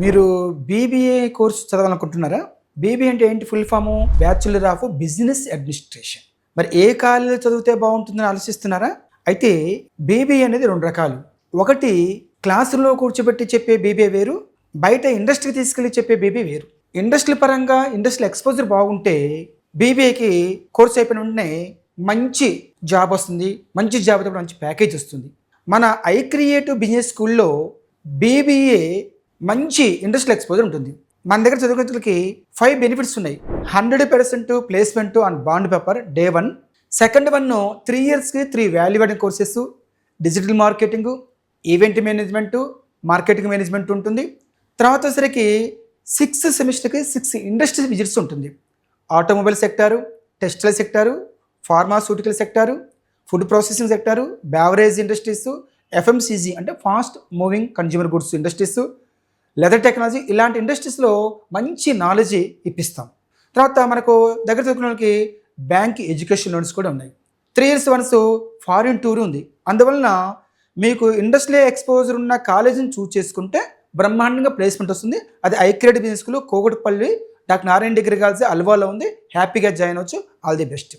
మీరు BBA course చదవాలనుకుంటున్నారా? BBA అంటే ఏంటి full form? Bachelor of business administration. మరి ఏ కాలేజీలో చదివితే బాగుంటుందని ఆలోచిస్తున్నారా? అయితే బీబీఏ అనేది 2 రకాలు. ఒకటి క్లాసులో కూర్చోబెట్టి చెప్పే బీబీఏ వేరు, బయట ఇండస్ట్రీకి తీసుకెళ్ళి చెప్పే బీబీఏ వేరు. ఇండస్ట్రీ పరంగా ఇండస్ట్రియల్ ఎక్స్‌పోజర్ బాగుంటే బీబీఏకి కోర్స్ అయిపోయిన వెంటనే మంచి జాబ్ వస్తుంది. మంచి జాబ్‌తో పాటు మంచి ప్యాకేజ్ వస్తుంది. మన ఐ క్రియేటివ్ బిజినెస్ స్కూల్‌లో బీబీఏ మంచి ఇండస్ట్రియల్ ఎక్స్‌పోజర్ ఉంటుంది. మన దగ్గర చదువుకునే 5 బెనిఫిట్స్ ఉన్నాయి. 100% placement on bond paper day 1. Second one 3 ఇయర్స్‌కి 3 value adding courses, digital marketing, event management, marketing management ఉంటుంది. తర్వాత వచ్చేసరికి 6 సెమిస్టర్‌కి 6 ఇండస్ట్రీ విజిట్స్ ఉంటుంది. Automobile sector, textile sector, pharmaceutical sector, food processing sector, beverage industries, FMCG అంటే fast moving consumer goods industries, leather technology, ఇలాంటి ఇండస్ట్రీస్లో మంచి knowledge ఇప్పిస్తాం. తర్వాత మనకు దగ్గర చదువుకున్న వాళ్ళకి బ్యాంక్ ఎడ్యుకేషన్ లోన్స్ కూడా ఉన్నాయి. 3 ఇయర్స్ వన్స్ ఫారిన్ టూర్ ఉంది. అందువలన మీకు ఇండస్ట్రియల్ ఎక్స్పోజర్ ఉన్న కాలేజీని చూస్ చేసుకుంటే బ్రహ్మాండంగా ప్లేస్మెంట్ వస్తుంది. అది I creative business school, Kukatpally, doctor Narayana degree college, అల్వాలో ఉంది. హ్యాపీగా జాయిన్ అవ్వచ్చు. All the best.